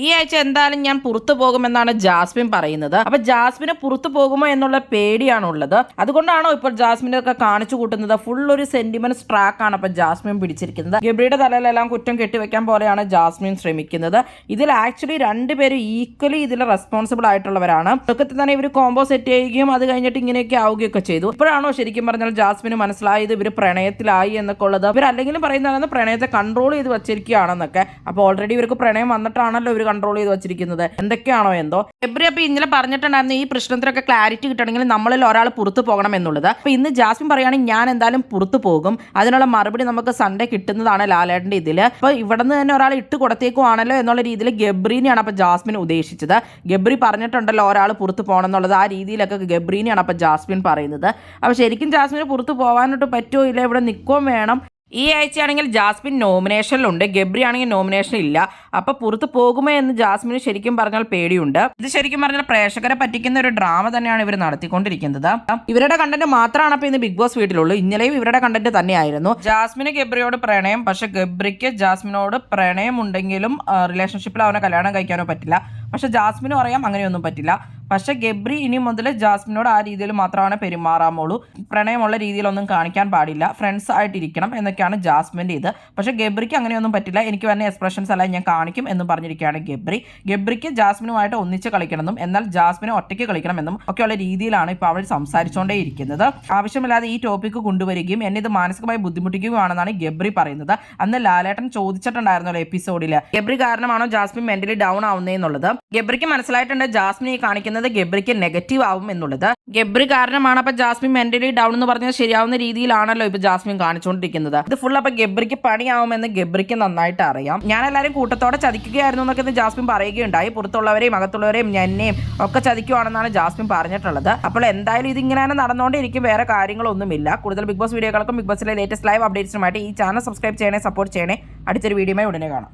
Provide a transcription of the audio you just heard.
ഈ ആഴ്ച എന്തായാലും ഞാൻ പുറത്തു പോകുമെന്നാണ് ജാസ്മിൻ പറയുന്നത്. അപ്പൊ ജാസ്മിന് പുറത്തു പോകുമോ എന്നുള്ള പേടിയാണുള്ളത്. അതുകൊണ്ടാണോ ഇപ്പോൾ ജാസ്മിനൊക്കെ കാണിച്ചു കൂട്ടുന്നത്? ഫുൾ ഒരു സെന്റിമെന്റ്സ് ട്രാക്ക് ആണ് അപ്പൊ ജാസ്മിൻ പിടിച്ചിരിക്കുന്നത്. ഗബ്രിയുടെ തലയിലെല്ലാം കുറ്റം കെട്ടിവെക്കാൻ പോലെയാണ് ജാസ്മിൻ ശ്രമിക്കുന്നത്. ഇതിൽ ആക്ച്വലി രണ്ടുപേരും ഈക്വലി ഇതിൽ റെസ്പോൺസിബിൾ ആയിട്ടുള്ളവരാണ്. തുടക്കത്തിൽ തന്നെ ഇവർ കോംബോ സെറ്റ് ചെയ്യുകയും അത് കഴിഞ്ഞിട്ട് ഇങ്ങനെയൊക്കെ ആവുകയൊക്കെ ചെയ്തു. ഇപ്പോഴാണോ ശരിക്കും പറഞ്ഞാൽ ജാസ്മിന് മനസ്സിലായത് ഇവർ പ്രണയത്തിലായി എന്നൊക്കെ ഉള്ളത്? ഇവർ അല്ലെങ്കിലും പറയുന്നതാണ് പ്രണയത്തെ കൺട്രോൾ ചെയ്ത് വെച്ചിരിക്കുകയാണെന്നൊക്കെ. അപ്പോൾ ഓൾറെഡി ഇവർക്ക് പ്രണയം വന്നിട്ടാണല്ലോ ഇവർ കൺട്രോൾ ചെയ്ത് വെച്ചിരിക്കുന്നത്. എന്തൊക്കെയാണോ എന്തോ. ഗബ്രി അപ്പൊ ഇന്നലെ പറഞ്ഞിട്ടുണ്ടായിരുന്നു ഈ പ്രശ്നത്തിലൊക്കെ ക്ലാരിറ്റി കിട്ടണമെങ്കിൽ നമ്മളിൽ ഒരാൾ പുറത്തു പോകണം എന്നുള്ളത്. അപ്പൊ ഇന്ന് ജാസ്മിൻ പറയുകയാണെങ്കിൽ ഞാൻ എന്തായാലും പുറത്തു പോകും, അതിനുള്ള മറുപടി നമുക്ക് സൺഡേ കിട്ടുന്നതാണ് ലാലേട്ടന്റെ ഇതിൽ. അപ്പൊ ഇവിടെ നിന്ന് തന്നെ ഒരാൾ ഇട്ട് കൊടുത്തേക്കുവാണല്ലോ എന്നുള്ള രീതിയിൽ ഗബ്രീനെയാണ് അപ്പൊ ജാസ്മിൻ ഉദ്ദേശിച്ചത്. ഗബ്രി പറഞ്ഞിട്ടുണ്ടല്ലോ ഒരാൾ പുറത്തു പോകണം എന്നുള്ളത്. ആ രീതിയിലൊക്കെ ഗബ്രീനെയാണ് അപ്പൊ ജാസ്മിൻ പറയുന്നത്. അപ്പൊ ശരിക്കും ജാസ്മിന് പുറത്തു പോകാനായിട്ട് പറ്റുമോ ഇല്ല, ഇവിടെ നിൽക്കുകയും വേണം. ഈ ആഴ്ചയാണെങ്കിൽ ജാസ്മിൻ നോമിനേഷനിലുണ്ട്, ഗബ്രി ആണെങ്കിൽ നോമിനേഷൻ ഇല്ല. അപ്പൊ പുറത്ത് പോകുമോ എന്ന് ജാസ്മിന് ശരിക്കും പറഞ്ഞാൽ പേടിയുണ്ട്. ഇത് ശരിക്കും പറഞ്ഞാൽ പ്രേക്ഷകരെ പറ്റിക്കുന്ന ഒരു ഡ്രാമ തന്നെയാണ് ഇവർ നടത്തിക്കൊണ്ടിരിക്കുന്നത്. ഇവരുടെ കണ്ടന്റ് മാത്രമാണ് അപ്പൊ ഇന്ന് ബിഗ് ബോസ് വീട്ടിലുള്ളൂ. ഇന്നലെയും ഇവരുടെ കണ്ടന്റ് തന്നെയായിരുന്നു. ജാസ്മിന് ഗബ്രിയോട് പ്രണയം, പക്ഷെ ഗബ്രിക്ക് ജാസ്മിനോട് പ്രണയം ഉണ്ടെങ്കിലും റിലേഷൻഷിപ്പിൽ അവനെ കല്യാണം കഴിക്കാനോ പറ്റില്ല. പക്ഷെ ജാസ്മിനും അറിയാം അങ്ങനെയൊന്നും പറ്റില്ല. പക്ഷെ ഗബ്രി ഇനി മുതൽ ജാസ്മിനോട് ആ രീതിയിൽ മാത്രമാണ് പെരുമാറാമുള്ളൂ. പ്രണയമുള്ള രീതിയിലൊന്നും കാണിക്കാൻ പാടില്ല, ഫ്രണ്ട്സ് ആയിട്ടിരിക്കണം എന്നൊക്കെയാണ് ജാസ്മിൻ്റെ ഇത്. പക്ഷെ ഗബ്രിക്ക് അങ്ങനെയൊന്നും പറ്റില്ല, എനിക്ക് വരുന്ന എക്സ്പ്രഷൻസ് എല്ലാം ഞാൻ കാണിക്കും എന്നും പറഞ്ഞിരിക്കുകയാണ് ഗബ്രി. ഗബ്രിക്ക് ജാസ്മിനുമായിട്ട് ഒന്നിച്ച് കളിക്കണമെന്നും എന്നാൽ ജാസ്മിനെ ഒറ്റയ്ക്ക് കളിക്കണമെന്നും ഒക്കെയുള്ള രീതിയിലാണ് ഇപ്പോൾ അവർ സംസാരിച്ചുകൊണ്ടേ ഇരിക്കുന്നത്. ആവശ്യമില്ലാതെ ഈ ടോപ്പിക്ക് കൊണ്ടുവരികയും എന്നെ ഇത് മാനസികമായി ബുദ്ധിമുട്ടിക്കുകയാണെന്നാണ് ഗബ്രി പറയുന്നത്. അന്ന് ലാലേട്ടൻ ചോദിച്ചിട്ടുണ്ടായിരുന്നല്ലോ എപ്പിസോഡിൽ, ഗബ്രി കാരണമാണോ ജാസ്മിൻ മെന്റലി ഡൗൺ ആവുന്നതെന്നുള്ളത്. ഗബ്രിക്ക് മനസ്സിലായിട്ടുണ്ട് ജാസ്മിൻ ഈ കാണിക്കുന്നത് ഗബ്രിക്ക് നെഗറ്റീവ് ആവും എന്നുള്ളത്. ഗബ്രി കാരണമാണ് അപ്പൊ ജാസ്മിൻ മെന്റലി ഡൗൺ എന്ന് പറഞ്ഞാൽ ശരിയാവുന്ന രീതിയിലാണല്ലോ ഇപ്പൊ ജാസ്മിൻ കാണിച്ചുകൊണ്ടിരിക്കുന്നത്. ഇത് ഫുൾ അപ്പൊ ഗബ്രിക്ക് പണിയാവുമെന്ന് ഗബ്രിക്ക് നന്നായിട്ട് അറിയാം. ഞാൻ എല്ലാവരും കൂട്ടത്തോടെ ചതിക്കുകയായിരുന്നു എന്നൊക്കെ ജാസ്മിൻ പറയുകയുണ്ടായി. പുറത്തുള്ളവരെയും അകത്തുള്ളവരെയും എന്നെയും ഒക്കെ ചതിക്കുവാണെന്നാണ് ജാസ്മിൻ പറഞ്ഞിട്ടുള്ളത്. അപ്പോൾ എന്തായാലും ഇതിങ്ങനെ നടന്നുകൊണ്ടിരിക്കും, വേറെ കാര്യങ്ങളൊന്നുമില്ല. കൂടുതൽ ബിഗ് ബോസ് വീഡിയോകൾക്കും ബിഗ് ബോസിലെ ലേറ്റസ്റ്റ് ലൈവ് അപ്ഡേറ്റ്സുമായിട്ട് ഈ ചാനൽ സബ്സ്ക്രൈബ് ചെയ്യണേ, സപ്പോർട്ട് ചെയ്യണേ. അടുത്തൊരു വീഡിയോയുമായി ഉടനെ കാണാം.